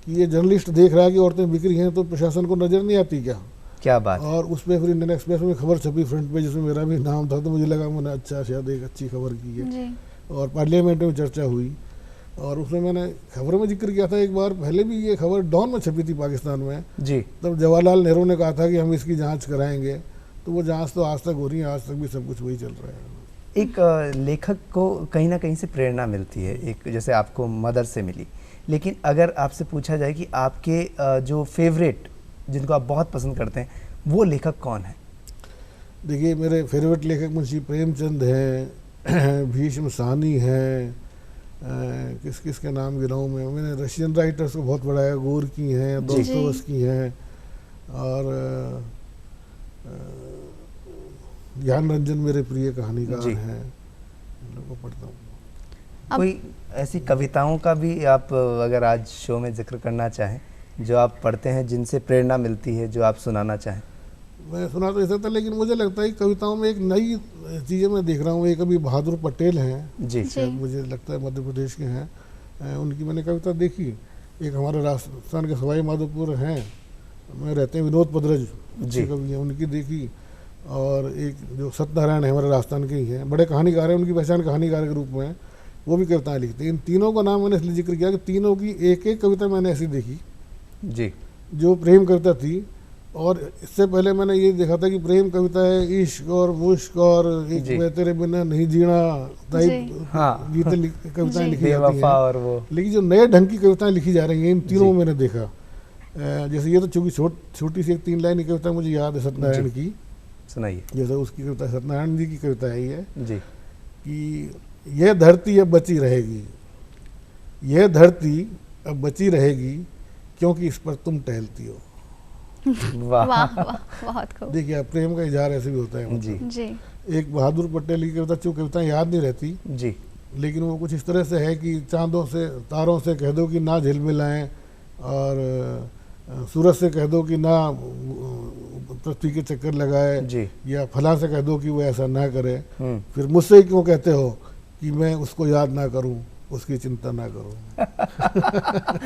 कि ये जर्नलिस्ट देख रहा है कि औरतें बिक रही हैं तो प्रशासन को नज़र नहीं आती क्या? क्या बात। और उस पर फिर इंडियन एक्सप्रेस में खबर छपी फ्रंट पे, जिसमें मेरा भी नाम था, तो मुझे लगा मैंने अच्छा शायद एक अच्छी खबर की है जी। और पार्लियामेंट में चर्चा हुई। और उसमें मैंने खबरों में जिक्र किया था एक बार पहले भी, ये खबर डॉन में छपी थी पाकिस्तान में जी। तब जवाहरलाल नेहरू ने कहा था कि हम इसकी जांच कराएंगे, तो वो जांच तो आज तक हो रही है, आज तक भी सब कुछ वही चल रहा है। एक लेखक को कहीं ना कहीं से प्रेरणा मिलती है, एक जैसे आपको मदर से मिली, लेकिन अगर आपसे पूछा जाए कि आपके जो फेवरेट, जिनको आप बहुत पसंद करते हैं, वो लेखक कौन है? देखिए, मेरे फेवरेट लेखक मुंशी प्रेमचंद हैं, भीष्म साहनी हैं, किस किस के नाम गिनाऊँ मैं, मैंने रशियन राइटर्स को बहुत पढ़ा है, गोरकी हैं, दोस्तोवस्की हैं, और ज्ञान रंजन मेरे प्रिय कहानीकार हैं, इन लोगों को पढ़ता हूँ। कोई ऐसी कविताओं का भी आप अगर आज शो में जिक्र करना चाहें जो आप पढ़ते हैं, जिनसे प्रेरणा मिलती है, जो आप सुनाना चाहें? मैं सुना तो ऐसा था, लेकिन मुझे लगता है कि कविताओं में एक नई चीज़ें मैं देख रहा हूँ। एक अभी बहादुर पटेल हैं जी, मुझे लगता है मध्य प्रदेश के हैं, उनकी मैंने कविता देखी। एक हमारे राजस्थान के सवाई माधोपुर हैं, मैं रहते हैं विनोद पदरज जी कवि हैं, उनकी देखी। और एक जो सत्यनारायण है हमारे राजस्थान के ही हैं, बड़े कहानीकार हैं, उनकी पहचान कहानीकार के रूप में है, वो भी कविताएँ लिखते हैं। इन तीनों का नाम मैंने इसलिए जिक्र किया कि तीनों की एक एक कविता मैंने ऐसी देखी जी, जो प्रेम कविता थी। और इससे पहले मैंने ये देखा था कि प्रेम कविता है इश्क और मुश्क और एक मैं तेरे बिना नहीं जीना टाइप गीत कविताएं लिखी जाती हैं, और वो, लेकिन जो नए ढंग की कविताएं लिखी जा रही हैं इन तीनों में मैंने देखा। जैसे ये तो चूंकि छोटी सी एक 3 लाइन की कविता मुझे याद है सत्यनारायण की, सुनाइए। जैसे उसकी कविता जी की कविता है ये जी, कि यह धरती अब बची रहेगी, यह धरती अब बची रहेगी क्योंकि इस पर तुम टहलती हो। वाह वाह, बहुत खूब। देखिए, प्रेम का इजहार ऐसे भी होता है। जी जी। एक बहादुर पटेल की कविता, जो कविताएं याद नहीं रहती जी, लेकिन वो कुछ इस तरह से है कि चांदों से तारों से कह दो कि ना झिलमिलाएं, और सूरज से कह दो कि ना पृथ्वी के चक्कर लगाए, या फला से कह दो कि वो ऐसा ना करे, फिर मुझसे क्यों कहते हो कि मैं उसको याद ना करूं, उसकी चिंता ना करूं।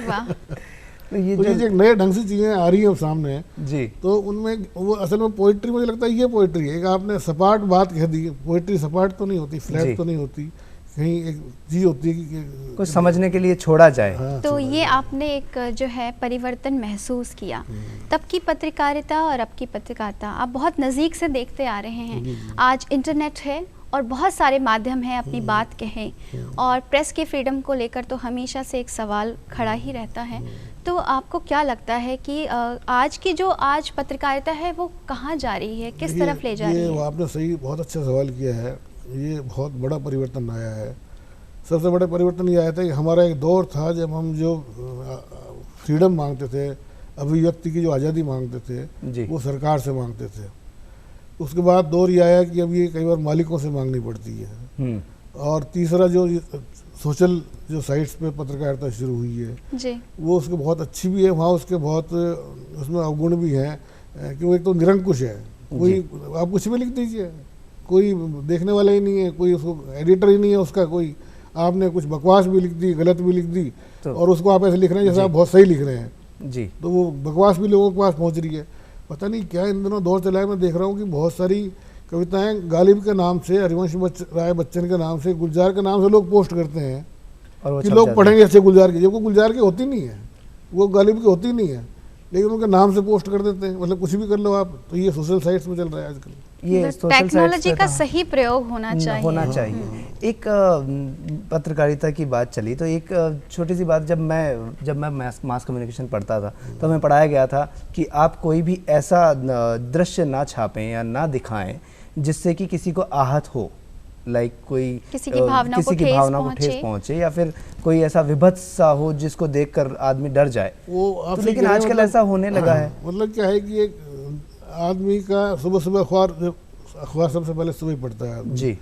वाह। तो ये जो एक नए ढंग से चीज़ें आ रही हैं सामने जी, तो उनमें वो असल में पोइट्री, मुझे लगता है ये पोइट्री है। एक आपने सपाट बात कह दी, पोइट्री सपाट तो नहीं होती, फ्लैट तो नहीं होती, कहीं एक चीज़ होती है कि कुछ समझने के लिए छोड़ा जाए। हाँ, तो ये आपने एक जो है परिवर्तन महसूस किया, तब की पत्रकारिता और अब की पत्रकारिता आप बहुत नज़दीक से देखते आ रहे हैं। आज इंटरनेट है और बहुत सारे माध्यम हैं अपनी बात कहें, और प्रेस के फ्रीडम को लेकर तो हमेशा से एक सवाल खड़ा ही रहता है। तो आपको क्या लगता है कि आज की जो आज पत्रकारिता है वो कहाँ जा रही है, किस तरफ ले जा रही है? आपने सही बहुत अच्छा सवाल किया है। ये बहुत बड़ा परिवर्तन आया है। सबसे बड़ा परिवर्तन ये आया था कि हमारा एक दौर था जब हम जो फ्रीडम मांगते थे, अभिव्यक्ति की जो आज़ादी मांगते थे, वो सरकार से मांगते थे। उसके बाद दौर ये आया कि अब ये कई बार मालिकों से मांगनी पड़ती है। और तीसरा जो सोशल जो साइट्स पे पत्रकारिता शुरू हुई है जी, वो उसके बहुत अच्छी भी है, वहाँ उसके बहुत उसमें अवगुण भी हैं कि वो एक तो निरंकुश है, कोई आप कुछ भी लिख दीजिए, कोई देखने वाला ही नहीं है, कोई उसको एडिटर ही नहीं है उसका, कोई आपने कुछ बकवास भी लिख दी, गलत भी लिख दी, और उसको आप ऐसे लिख रहे हैं जैसे आप बहुत सही लिख रहे हैं जी, तो वो बकवास भी लोगों के पास पहुँच रही है। पता नहीं क्या इन दिनों दौर चला है। मैं देख रहा हूँ कि बहुत सारी कविताएं गालिब के नाम से, हरिवंश राय बच्चन के नाम से, गुलजार के नाम से लोग पोस्ट करते हैं कि लोग पढ़ेंगे अच्छे गुलजार की, जब वो गुलजार की होती नहीं है, वो गालिब की होती नहीं है, लेकिन उनके नाम से पोस्ट कर देते हैं। मतलब कुछ भी कर लो आप। तो ये सोशल साइट्स में चल रहा है आजकल। ये टेक्नोलॉजी का सही प्रयोग होना चाहिए। एक पत्रकारिता की बात चली तो एक छोटी सी बात, जब मैं मास कम्युनिकेशन पढ़ता था तो हमें पढ़ाया गया था कि आप कोई भी ऐसा दृश्य ना छापें या ना दिखाएं जिससे कि किसी को आहत हो, लाइक कोई किसी की भावना को ठेस पहुंचे, या फिर कोई ऐसा विभत्स सा हो जिसको देखकर आदमी डर जाए। वो तो लेकिन आजकल मतलब, ऐसा होने लगा है। मतलब क्या है कि एक आदमी का सुबह अखबार सबसे पहले सुबह ही पढ़ता है जी,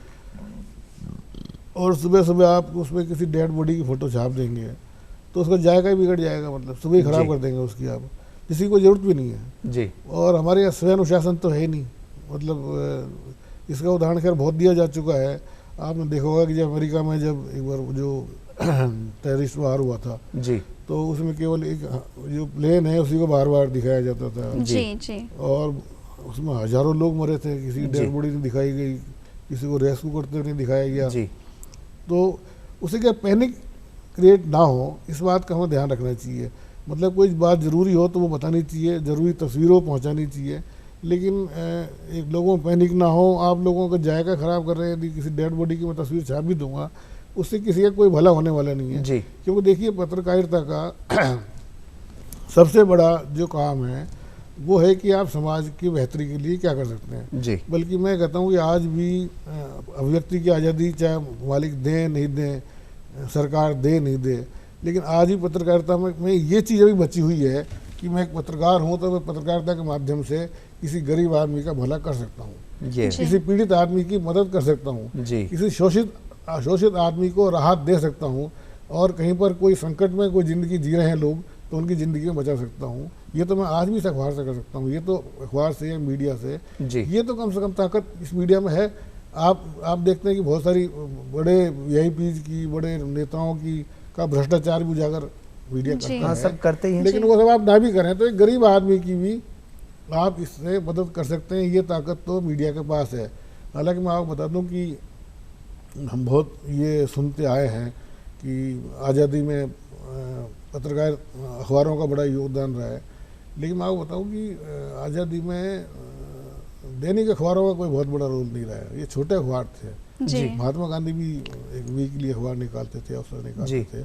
और सुबह आप उसमें किसी डेड बॉडी की फोटो छाप देंगे तो उसका जायका ही बिगड़ जाएगा, मतलब सुबह ही खराब कर देंगे उसकी, आप किसी को जरूरत भी नहीं है जी। और हमारे यहाँ स्वयं अनुशासन तो है ही नहीं। मतलब इसका उदाहरण खैर बहुत दिया जा चुका है। आपने देखा होगा कि जब अमेरिका में जब एक बार जो टेररिस्ट वार हुआ था जी तो उसमें केवल एक जो प्लेन है उसी को बार बार दिखाया जाता था जी जी और उसमें हजारों लोग मरे थे, किसी की डेड बॉडी नहीं दिखाई गई, किसी को रेस्क्यू करते हुए नहीं दिखाया गया। जी तो उसे क्या पैनिक क्रिएट ना हो, इस बात का हमें ध्यान रखना चाहिए। मतलब कोई बात ज़रूरी हो तो वो बतानी चाहिए, ज़रूरी तस्वीरों पहुंचानी चाहिए, लेकिन एक लोगों में पैनिक ना हो। आप लोगों का जायका ख़राब कर रहे हैं, यदि किसी डेड बॉडी की मैं तस्वीर छाप भी दूंगा उससे किसी का कोई भला होने वाला नहीं है जी क्योंकि देखिए पत्रकारिता का सबसे बड़ा जो काम है वो है कि आप समाज की बेहतरी के लिए क्या कर सकते हैं। जी बल्कि मैं कहता हूँ कि आज भी अभिव्यक्ति की आज़ादी चाहे मालिक दें नहीं दें, सरकार दे नहीं दे, लेकिन आज भी पत्रकारिता में ये चीज़ अभी बची हुई है कि मैं एक पत्रकार हूँ तो मैं पत्रकारिता के माध्यम से किसी गरीब आदमी का भला कर सकता हूँ, ये किसी पीड़ित आदमी की मदद कर सकता हूँ, जी किसी शोषित आदमी को राहत दे सकता हूँ, और कहीं पर कोई संकट में कोई ज़िंदगी जी रहे हैं लोग तो उनकी ज़िंदगी में बचा सकता हूँ। ये तो मैं आज भी इस अखबार से कर सकता हूँ, ये तो अखबार से या मीडिया से, जी ये तो कम से कम ताकत इस मीडिया में है। आप देखते हैं कि बहुत सारी बड़े वीआईपीज की, बड़े नेताओं की का भ्रष्टाचार भी उजागर मीडिया जी। करता हाँ है, सब करते ही हैं। लेकिन वो सब आप ना भी करें तो एक गरीब आदमी की भी आप इससे मदद कर सकते हैं। ये ताकत तो मीडिया के पास है। हालांकि मैं आपको बता दूं कि हम बहुत ये सुनते आए हैं कि आज़ादी में पत्रकार अखबारों का बड़ा योगदान रहा है, लेकिन मैं आपको बताऊं कि आज़ादी में दैनिक अखबारों का कोई बहुत बड़ा रोल नहीं रहा है। ये छोटे अखबार थे। जी महात्मा गांधी भी एक वीकली अखबार निकालते थे, अवसर निकालते जी। थे।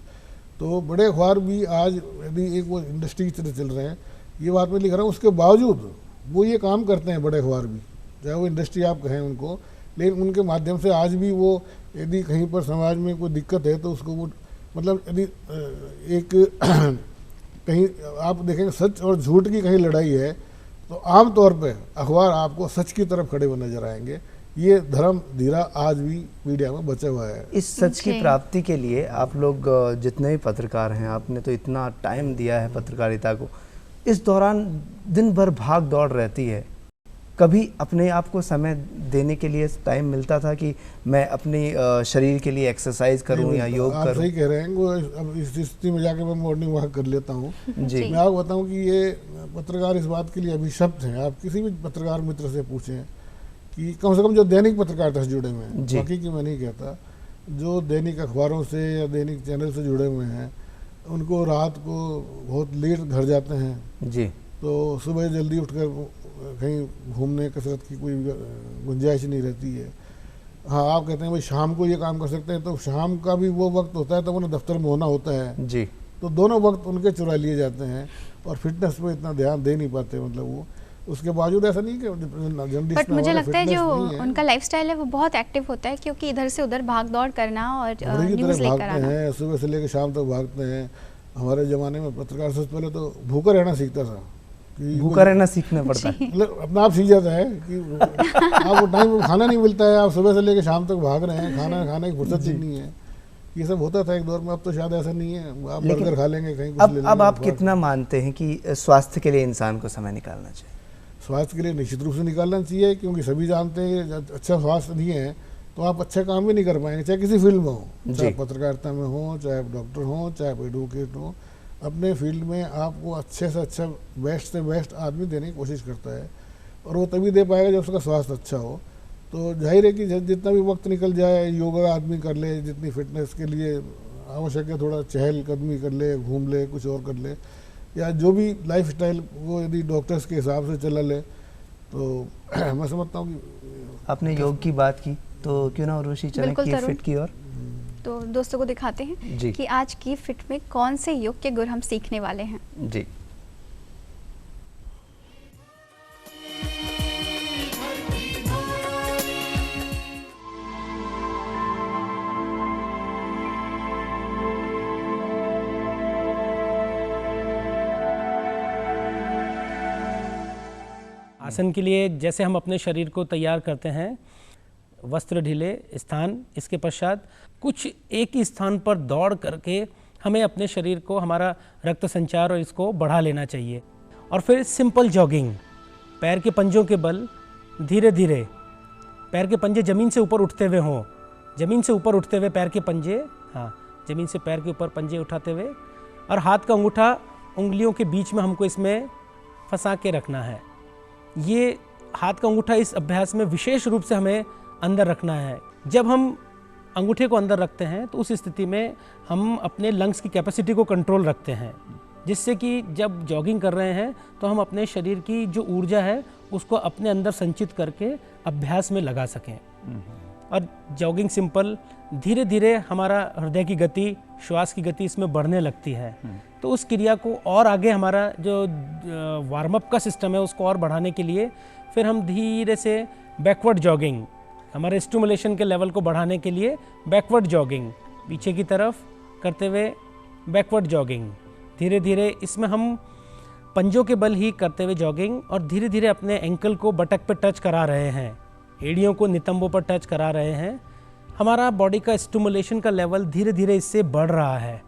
तो बड़े अखबार भी आज यदि एक वो इंडस्ट्री की तरह चल रहे हैं, ये बात मैं लिख रहा हूँ, उसके बावजूद वो ये काम करते हैं बड़े अखबार भी, चाहे वो इंडस्ट्री आप कहें उनको, लेकिन उनके माध्यम से आज भी वो यदि कहीं पर समाज में कोई दिक्कत है तो उसको वो मतलब यदि एक कहीं आप देखेंगे सच और झूठ की कहीं लड़ाई है तो आम तौर पे अखबार आपको सच की तरफ खड़े हुए नजर आएंगे। ये धर्म धीरा आज भी मीडिया में बचा हुआ है। इस सच की जी। प्राप्ति के लिए आप लोग जितने भी पत्रकार हैं, आपने तो इतना टाइम दिया है पत्रकारिता को, इस दौरान दिन भर भाग दौड़ रहती है, कभी अपने आप को समय देने के लिए टाइम मिलता था कि मैं अपने शरीर के लिए एक्सरसाइज करूं या योग आप करूं? सही कह रहे हैं। वो अब इस स्थिति में जाके मैं मॉर्निंग वॉक कर लेता हूँ। जी मैं आपको बताऊं कि ये पत्रकार इस बात के लिए अभिशप्त हैं। आप किसी भी पत्रकार मित्र से पूछें कि कम से कम जो दैनिक पत्रकारिता से जुड़े हुए हैं, जी। बाकी की मैं नहीं कहता, जो दैनिक अखबारों से या दैनिक चैनल से जुड़े हुए हैं, उनको रात को बहुत लेट घर जाते हैं जी तो सुबह जल्दी उठकर कहीं घूमने कसरत की कोई गुंजाइश नहीं रहती है। हाँ, आप कहते हैं भाई शाम को ये काम कर सकते हैं, तो शाम का भी वो वक्त होता है तब उन्हें दफ्तर में होना होता है, जी तो दोनों वक्त उनके चुरा लिए जाते हैं और फिटनेस पे इतना ध्यान दे नहीं पाते। मतलब वो उसके बावजूद ऐसा नहीं कि जर्नलिस्ट बट में मुझे हमारा लगता है fitness जो नहीं है। उनका लाइफस्टाइल है वो बहुत एक्टिव होता है, क्योंकि इधर से उधर भाग दौड़ करना और घोड़े की न्यूज़ तरह लेकर भागते आना। हैं, सुबह से लेकर शाम तक भागते हैं। हमारे ज़माने में पत्रकार सबसे पहले तो भूखा रहना सीखता था कि भूखा रहना सीखना पड़ता है। मतलब अपना आप सीख जाता है कि आपको टाइम खाना नहीं मिलता है, आप सुबह से लेकर शाम तक भाग रहे हैं, खाना खाने की फुर्सत ही नहीं है। ये सब होता था एक दौर में, अब तो शायद ऐसा नहीं है। आप लेकिन बर्गर खा लेंगे, कहीं कुछ ले अब लेंगे। आप कितना मानते हैं कि स्वास्थ्य के लिए इंसान को समय निकालना चाहिए? स्वास्थ्य के लिए निश्चित रूप से निकालना चाहिए, क्योंकि सभी जानते हैं कि अच्छा स्वास्थ्य नहीं है तो आप अच्छा काम भी नहीं कर पाएंगे, चाहे किसी फील्ड में हो, चाहे पत्रकारिता में हो, चाहे आप डॉक्टर हो, चाहे आप एडवोकेट हो। अपने फील्ड में आपको अच्छे से अच्छा, बेस्ट से बेस्ट आदमी देने की कोशिश करता है, और वो तभी दे पाएगा जब उसका स्वास्थ्य अच्छा हो। तो जाहिर है कि जितना भी वक्त निकल जाए, योगा आदमी कर ले, जितनी फिटनेस के लिए आवश्यक है, थोड़ा चहलकदमी कर ले, घूम ले, कुछ और कर ले, या जो भी लाइफ स्टाइल वो यदि डॉक्टर्स के हिसाब से चला ले तो मैं समझता हूँ कि आपने योग की बात की तो क्यों ना उर्वशी चलें बिल्कुल की तरुण। फिट की ओर। तो दोस्तों को दिखाते हैं जी। कि आज की फिट में कौन से योग के गुर हम सीखने वाले हैं। जी आसन के लिए जैसे हम अपने शरीर को तैयार करते हैं, वस्त्र ढीले, स्थान, इसके पश्चात कुछ एक ही स्थान पर दौड़ करके हमें अपने शरीर को, हमारा रक्त संचार और इसको बढ़ा लेना चाहिए। और फिर सिंपल जॉगिंग, पैर के पंजों के बल धीरे धीरे, पैर के पंजे ज़मीन से ऊपर उठते हुए हों, ज़मीन से ऊपर उठते हुए पैर के पंजे, हाँ, ज़मीन से पैर के ऊपर पंजे उठाते हुए, और हाथ का अंगूठा उंगलियों के बीच में हमको इसमें फंसा के रखना है। ये हाथ का अंगूठा इस अभ्यास में विशेष रूप से हमें अंदर रखना है। जब हम अंगूठे को अंदर रखते हैं तो उस स्थिति में हम अपने लंग्स की कैपेसिटी को कंट्रोल रखते हैं, जिससे कि जब जॉगिंग कर रहे हैं तो हम अपने शरीर की जो ऊर्जा है उसको अपने अंदर संचित करके अभ्यास में लगा सकें। और जॉगिंग सिंपल, धीरे धीरे हमारा हृदय की गति, श्वास की गति इसमें बढ़ने लगती है। तो उस क्रिया को और आगे, हमारा जो वार्म अप का सिस्टम है उसको और बढ़ाने के लिए फिर हम धीरे से बैकवर्ड जॉगिंग, हमारे स्टिमुलेशन के लेवल को बढ़ाने के लिए बैकवर्ड जॉगिंग, पीछे की तरफ करते हुए बैकवर्ड जॉगिंग, धीरे धीरे इसमें हम पंजों के बल ही करते हुए जॉगिंग, और धीरे धीरे अपने एंकल को बटक पे टच करा रहे हैं, एड़ियों को नितंबों पर टच करा रहे हैं। हमारा बॉडी का स्टिमुलेशन का लेवल धीरे धीरे इससे बढ़ रहा है।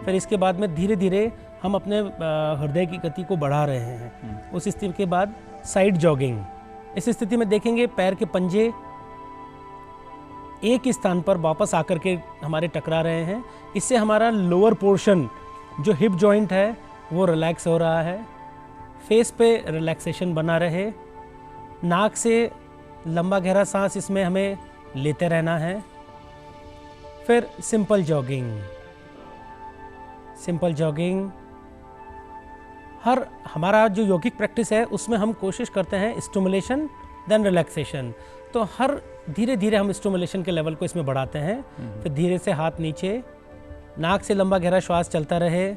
फिर इसके बाद में धीरे धीरे हम अपने हृदय की गति को बढ़ा रहे हैं। उस स्थिति के बाद साइड जॉगिंग, इस स्थिति में देखेंगे पैर के पंजे एक स्थान पर वापस आकर के हमारे टकरा रहे हैं। इससे हमारा लोअर पोर्शन जो हिप जॉइंट है वो रिलैक्स हो रहा है, फेस पे रिलैक्सेशन बना रहे। नाक से लंबा गहरा सांस इसमें हमें लेते रहना है। फिर सिंपल जॉगिंग, सिंपल जॉगिंग, हर हमारा जो यौगिक प्रैक्टिस है उसमें हम कोशिश करते हैं स्टिमुलेशन देन रिलैक्सेशन। तो हर धीरे धीरे हम स्टिमुलेशन के लेवल को इसमें बढ़ाते हैं। फिर धीरे से हाथ नीचे, नाक से लंबा गहरा श्वास चलता रहे।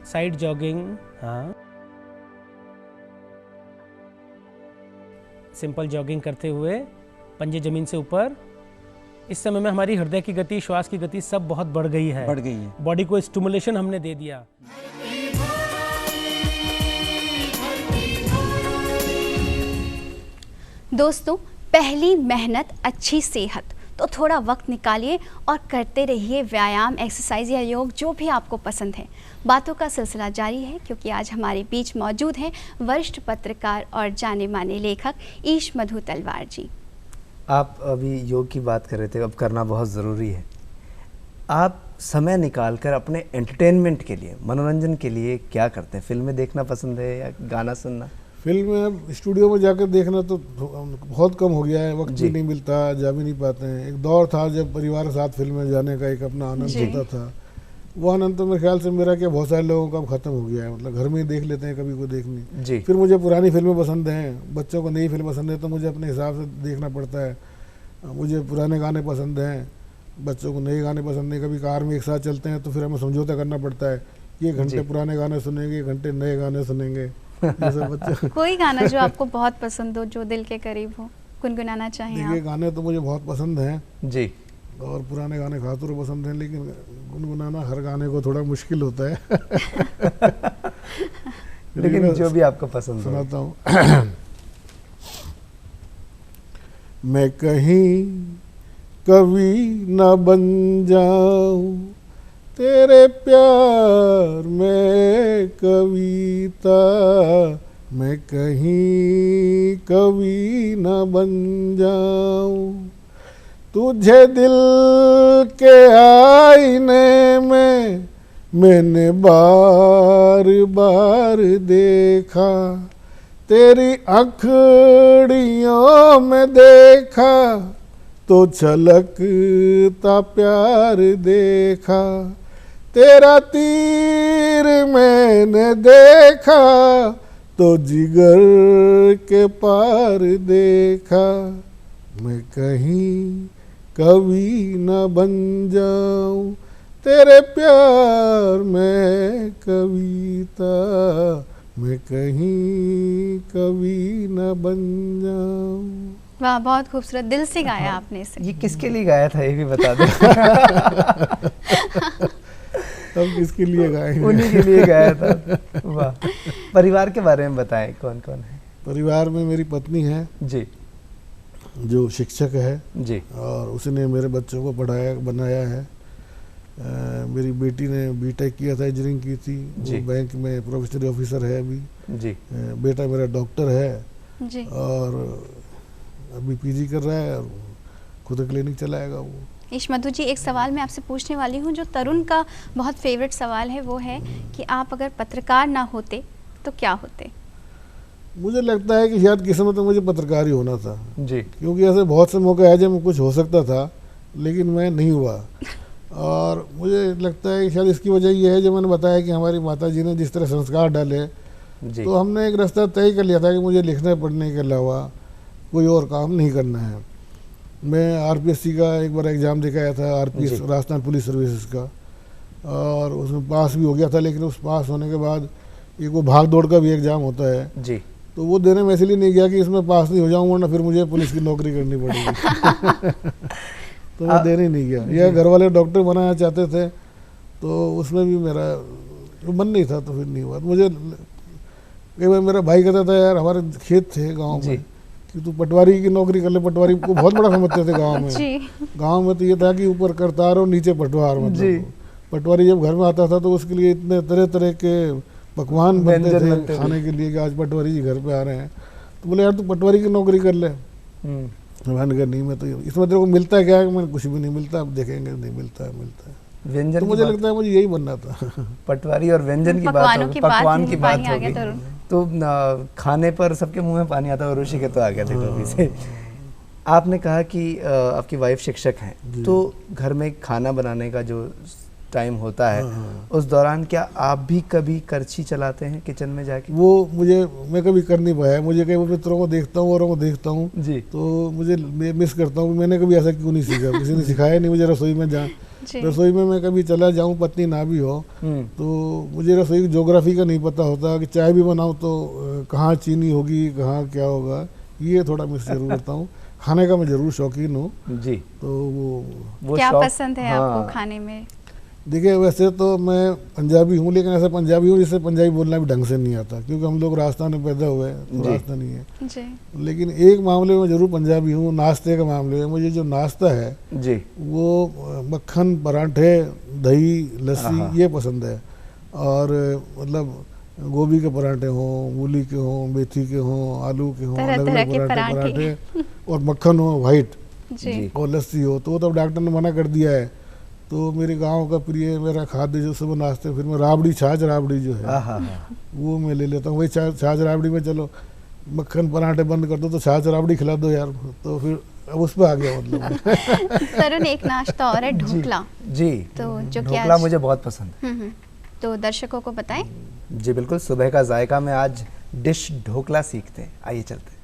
साइड जॉगिंग, हाँ, सिंपल जॉगिंग करते हुए पंजे जमीन से ऊपर। इस समय में हमारी हृदय की गति, श्वास की गति सब बहुत बढ़ गई है, बॉडी को स्टिमुलेशन हमने दे दिया। दोस्तों, पहली मेहनत अच्छी सेहत, तो थोड़ा वक्त निकालिए और करते रहिए व्यायाम, एक्सरसाइज या योग, जो भी आपको पसंद है। बातों का सिलसिला जारी है क्योंकि आज हमारे बीच मौजूद हैं वरिष्ठ पत्रकार और जाने माने लेखक ईश मधु तलवार जी। आप अभी योग की बात कर रहे थे, अब करना बहुत ज़रूरी है। आप समय निकालकर अपने एंटरटेनमेंट के लिए, मनोरंजन के लिए क्या करते हैं? फिल्में देखना पसंद है या गाना सुनना? फिल्म स्टूडियो में जाकर देखना तो बहुत कम हो गया है, वक्त भी नहीं मिलता, जा भी नहीं पाते हैं। एक दौर था जब परिवार के साथ फिल्म में जाने का एक अपना आनंद होता था। वो आनंद तो मेरे ख्याल से मेरा क्या बहुत सारे लोगों का खत्म हो गया है। मतलब घर में ही देख लेते हैं, कभी कोई देखनी जी। फिर मुझे पुरानी फिल्में पसंद हैं, बच्चों को नई फिल्म पसंद है, तो मुझे अपने हिसाब से देखना पड़ता है। मुझे पुराने गाने पसंद हैं, बच्चों को नए गाने पसंद नहीं। कभी कार में एक साथ चलते हैं तो फिर हमें समझौता करना पड़ता है कि 1 घंटे पुराने गाने सुनेंगे, 1 घंटे नए गाने सुनेंगे। कोई गाना जो आपको बहुत पसंद हो, जो दिल के करीब हो, गुनगुनाना चाहिए आप? गाने तो मुझे बहुत पसंद हैं जी, और पुराने गाने खासतौर पर पसंद हैं, लेकिन गुनगुनाना हर गाने को थोड़ा मुश्किल होता है। लेकिन जो भी आपको पसंद सुनाता हूँ। मैं कहीं कभी न बन जाऊं तेरे प्यार में कविता, मैं कहीं कभी न बन जाऊं तुझे दिल के आईने में मैंने बार बार देखा, तेरी आँखड़ियों में देखा तो छलकता प्यार देखा, तेरा तीर मैंने देखा तो जिगर के पार देखा, मैं कहीं कभी न बन जाऊं तेरे प्यार में कविता, मैं कहीं कभी न बन जाऊं। वाह, बहुत खूबसूरत, दिल से गाया आपने इसे। ये किसके लिए गाया था ये भी बता दो। हम किसके लिए गाएंगे? उन्हीं के लिए गाया था। वाह। परिवार के बारे में बताएं, कौन कौन है? परिवार में मेरी पत्नी है जी जो शिक्षक है जी और उसने मेरे बच्चों को पढ़ाया बनाया है। मेरी बेटी ने बीटेक किया था, इंजीनियरिंग की थी, जी। वो बैंक में प्रोफेसरी ऑफिसर है अभी। जी बेटा मेरा डॉक्टर है जी। और अभी पीजी कर रहा है और खुद क्लिनिक चलाएगा वो। ईश मधु जी, एक सवाल मैं आपसे पूछने वाली हूँ जो तरुण का बहुत फेवरेट सवाल है, वो है कि आप अगर पत्रकार ना होते तो क्या होते? मुझे लगता है कि शायद किस्मत में मुझे पत्रकार ही होना था, जी क्योंकि ऐसे बहुत से मौके आए जब मैं कुछ हो सकता था लेकिन मैं नहीं हुआ। और मुझे लगता है कि शायद इसकी वजह यह है, जो मैंने बताया कि हमारी माता जी ने जिस तरह संस्कार डाले, जी तो हमने एक रास्ता तय कर लिया था कि मुझे लिखने पढ़ने के अलावा कोई और काम नहीं करना है। मैं आरपीएससी का एक बार एग्ज़ाम देकर आया था, आरपीएस जी। राजस्थान पुलिस सर्विसेज का, और उसमें पास भी हो गया था। लेकिन उस पास होने के बाद एक वो भाग दौड़ का भी एग्ज़ाम होता है, जी तो वो देने में इसलिए नहीं गया कि इसमें पास नहीं हो जाऊँ वरना फिर मुझे पुलिस की नौकरी करनी पड़ेगी। तो मैं देने नहीं गया। या घर वाले डॉक्टर बनाना चाहते थे तो उसमें भी मेरा मन नहीं था, तो फिर नहीं हुआ। तो मुझे कई बार मेरा भाई कहता था, यार हमारे खेत थे गांव जी। में, कि तू पटवारी की नौकरी कर ले। पटवारी को बहुत बड़ा समझते थे गांव में। जी। गांव में तो ये था कि ऊपर करतार और नीचे पटवार, जी। मतलब पटवारी जब घर में आता था तो उसके लिए इतने तरह तरह के पकवान बनते व्यंजन थे बनते खाने के लिए कि आज पटवारी जी घर पे आ रहे हैं। तो बोले यार तू पटवारी की नौकरी कर ले। मैंने कहा नहीं, मैं तो इसमें तेरे को मिलता है क्या है? मैंने कुछ भी नहीं मिलता, अब देखेंगे। नहीं मिलता है, मिलता है। व्यंजन तो की मुझे बात- लगता है मुझे यही बनना था। पटवारी और व्यंजन की बात पकवानों होगी, की बात पकवान मुंह की में बात पानी आ गया होगी, तरुण। तो खाने पर सबके मुंह में पानी आता है और ऋषि के तो आ गया था टोपी से। आपने कहा कि आपकी वाइफ शिक्षक हैं, तो घर में खाना बनाने का जो टाइम होता है उस दौरान क्या आप भी कभी करछी चलाते हैं किचन में जाके? वो मैं कभी कर नहीं पाया। मुझे कई मित्रों को देखता हूँ, औरों को देखता हूँ, जी तो मैं मिस करता हूँ। मैंने कभी ऐसा क्यों नहीं सीखा, किसी ने सिखाया नहीं मुझे रसोई में जा। जी। रसोई में मैं कभी चला जाऊँ, पत्नी ना भी हो, तो मुझे रसोई की ज्योग्राफी का नहीं पता होता कि चाय भी बनाऊँ तो कहाँ चीनी होगी, कहाँ क्या होगा, ये थोड़ा मिस जरूर करता हूँ। खाने का मैं जरूर शौकीन हूँ। जी तो वो क्या शौक- पसंद है हाँ, आपको खाने में? देखिए, वैसे तो मैं पंजाबी हूँ, लेकिन ऐसा पंजाबी हूँ जिससे पंजाबी बोलना भी ढंग से नहीं आता, क्योंकि हम लोग राजस्थान में पैदा हुए हैं, तो जी। राजस्थानी है। जी। लेकिन एक मामले में जरूर पंजाबी हूँ, नाश्ते के मामले में। मुझे जो नाश्ता है जी वो मक्खन, पराठे, दही, आहा। लस्सी, ये पसंद है। और मतलब गोभी के पराठे हों, मूली के हों, मेथी के हों, आलू के हों, तरह अलग तरह अलग के पराठे और मक्खन हो वाइट जी। और लस्सी हो, तो वो तो डॉक्टर ने मना कर दिया है। तो मेरे गांव का प्रिय मेरा खाद्य जो सुबह नाश्ते, फिर मैं राबड़ी, छाछ राबड़ी जो है आहा वो मैं ले लेता हूँ। वही छाछ राबड़ी में, चलो मक्खन पराठे बंद कर दो तो छाछ राबड़ी खिला दो यार, तो फिर अब उस पर आ गया मतलब। तरुण, एक नाश्ता और है ढोकला। जी तो जो कि ढोकला आज- मुझे बहुत पसंद है। तो दर्शकों को बताएं। जी बिल्कुल, सुबह का जायका में आज डिश ढोकला सीखते हैं, आइए चलते हैं।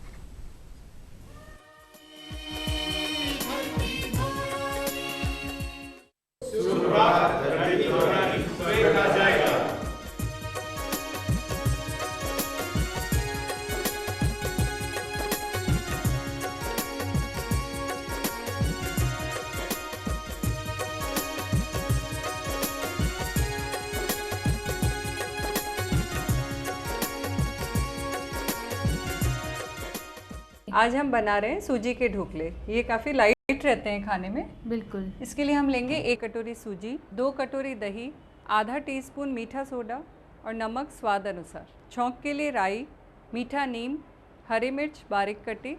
आज हम बना रहे हैं सूजी के ढोकले। ये काफ़ी लाइट रहते हैं खाने में। बिल्कुल। इसके लिए हम लेंगे 1 कटोरी सूजी, 2 कटोरी दही, आधा टीस्पून मीठा सोडा और नमक स्वाद अनुसार। छौंक के लिए राई, मीठा नीम, हरी मिर्च बारीक कटी,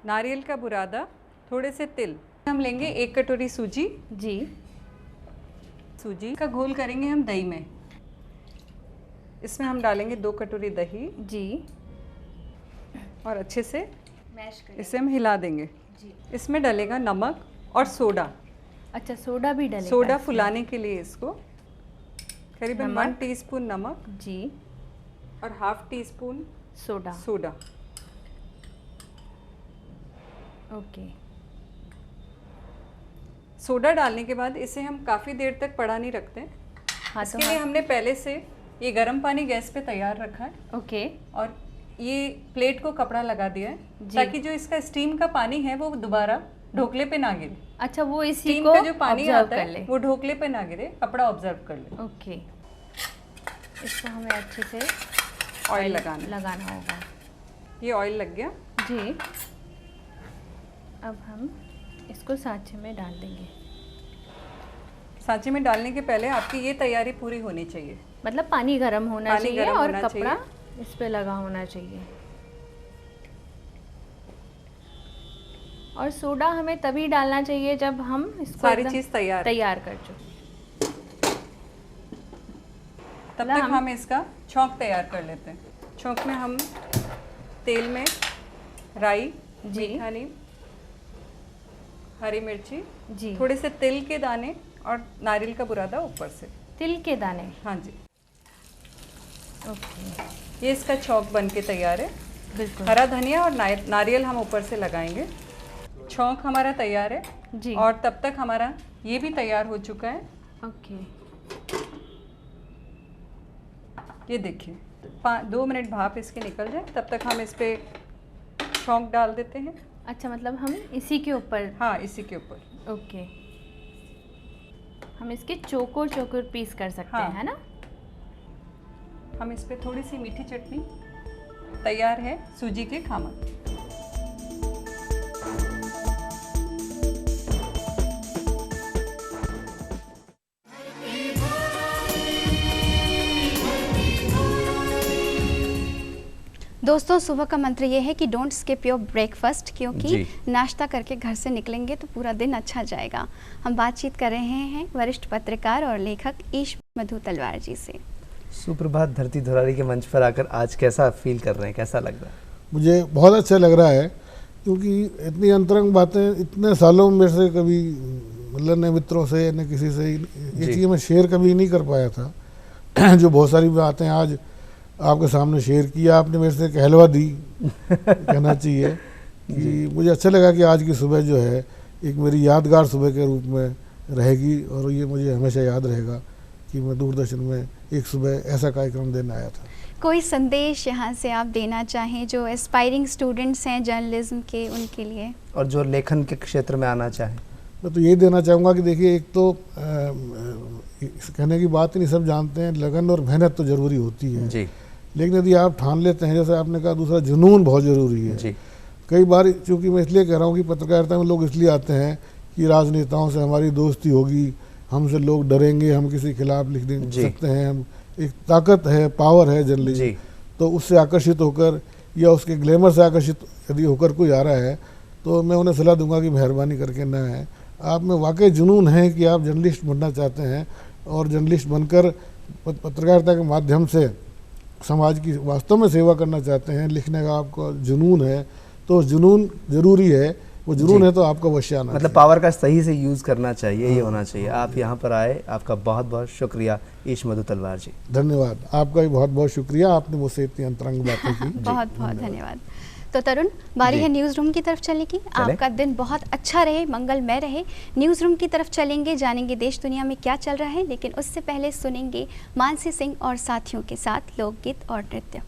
नारियल का बुरादा, थोड़े से तिल। हम लेंगे 1 कटोरी सूजी। जी। सूजी का घोल करेंगे हम दही में। इसमें हम डालेंगे 2 कटोरी दही जी। और अच्छे से मैश कर। इसे हम हिला देंगे। इसमें डलेगा नमक और सोडा। अच्छा, सोडा भी डलेगा? सोडा इसमें? फुलाने के लिए इसको करीबन नमक? 1 टीस्पून नमक जी। और half tea spoon soda. Soda. Okay. Soda डालने के बाद इसे हम काफ़ी देर तक पड़ा नहीं रखते। हाँ, तो इसके लिए हमने पहले से ये गर्म पानी गैस पे तैयार रखा है ओके। और ये प्लेट को कपड़ा लगा दिया है जी। ताकि जो इसका स्टीम का पानी है वो दोबारा ढोकले पे ना गिरे। अच्छा, वो इसी स्टीम को का जो पानी ऑब्जर्व आता कर ले। है वो ढोकले पे ना गिरे, कपड़ा ऑब्जर्व कर ले। ओके, इसको हमें अच्छे से ऑयल लगाना होगा। ये ऑयल लग गया। जी, अब हम इसको सांचे में डाल देंगे। सांचे में डालने के पहले आपकी ये तैयारी पूरी होनी चाहिए। मतलब पानी गर्म होना पानी चाहिए गर्म और होना कपड़ा इस पे लगा होना चाहिए। और सोडा हमें तभी डालना चाहिए जब हम इसको सारी एकदम चीज़ तैयार कर चुके। तब तक हम इसका छौंक तैयार कर लेते हैं। छौंक में हम तेल में राई, मीठा नीम, हरी मिर्ची, जी, थोड़े से तिल के दाने और नारियल का बुरादा ऊपर से। तिल के दाने। हाँ जी, ओके, ये इसका छौंक बन के तैयार है। बिल्कुल। हरा धनिया और नारियल हम ऊपर से लगाएंगे। छौंक हमारा तैयार है जी। और तब तक हमारा ये भी तैयार हो चुका है। ओके, ये देखिए 2 मिनट भाप इसके निकल जाए तब तक हम इस पे छौंक डाल देते हैं। अच्छा, मतलब हम इसी के ऊपर। हाँ, इसी के ऊपर। ओके, हम इसके चोकोर पीस कर सकते हाँ। हैं, है ना? हम इस पे थोड़ी सी मीठी चटनी। तैयार है सूजी के खामक। दोस्तों, सुबह का मंत्र ये है कि डोंट स्किप योर ब्रेकफास्ट, क्योंकि जी। नाश्ता करके घर से निकलेंगे तो पूरा दिन अच्छा जाएगा। हम बातचीत कर रहे हैं वरिष्ठ पत्रकार और लेखक ईश मधु तलवार जी से। सुप्रभात धरती धुरारी के मंच पर आकर आज कैसा फील कर रहे हैं, कैसा लग रहा है? मुझे बहुत अच्छा लग रहा है, क्योंकि इतनी अंतरंग बातें इतने सालों में से कभी मतलब न मित्रों से न किसी से ये चीज़ मैं शेयर कभी नहीं कर पाया था। जो बहुत सारी बातें आज आपके सामने शेयर किया, आपने मेरे से कहलवा दी कहना चाहिए कि मुझे अच्छा लगा कि आज की सुबह जो है एक मेरी यादगार सुबह के रूप में रहेगी, और ये मुझे हमेशा याद रहेगा कि मैं दूरदर्शन में एक सुबह ऐसा कार्यक्रम देने आया था। कोई संदेश यहाँ से आप देना चाहें जो एस्पायरिंग स्टूडेंट्स हैं जर्नलिज्म के, उनके लिए, और जो लेखन के क्षेत्र में आना चाहें? मैं तो यही देना चाहूँगा कि देखिए, एक तो कहने की बात नहीं, सब जानते हैं लगन और मेहनत तो ज़रूरी होती है जी लेकिन यदि आप ठान लेते हैं, जैसे आपने कहा, दूसरा जुनून बहुत ज़रूरी है। जी। कई बार चूँकि मैं इसलिए कह रहा हूँ कि पत्रकारिता में लोग इसलिए आते हैं कि राजनेताओं से हमारी दोस्ती होगी, हमसे लोग डरेंगे, हम किसी के खिलाफ लिख दे सकते हैं, हम एक ताकत है, पावर है जर्नलिज्म, तो उससे आकर्षित होकर या उसके ग्लैमर से आकर्षित यदि होकर कोई आ रहा है तो मैं उन्हें सलाह दूंगा कि मेहरबानी करके ना है। आप में वाकई जुनून है कि आप जर्नलिस्ट बनना चाहते हैं और जर्नलिस्ट बनकर पत्रकारिता के माध्यम से समाज की वास्तव में सेवा करना चाहते हैं, लिखने का आपका जुनून है, तो जुनून ज़रूरी है। वो जुनून है तो आपका अवश्य आना, मतलब पावर का सही से यूज़ करना चाहिए, ये होना चाहिए। आप यहाँ पर आए, आपका बहुत बहुत शुक्रिया ईश मधु तलवार जी। धन्यवाद, आपका भी बहुत बहुत शुक्रिया, आपने मुझसे इतनी अंतरंग बातें की। बहुत बहुत धन्यवाद। तो तरुण, बारी है न्यूज़ रूम की तरफ चलने की। आपका दिन बहुत अच्छा रहे, मंगलमय रहे। न्यूज़ रूम की तरफ चलेंगे, जानेंगे देश दुनिया में क्या चल रहा है, लेकिन उससे पहले सुनेंगे मानसी सिंह और साथियों के साथ लोकगीत और नृत्य।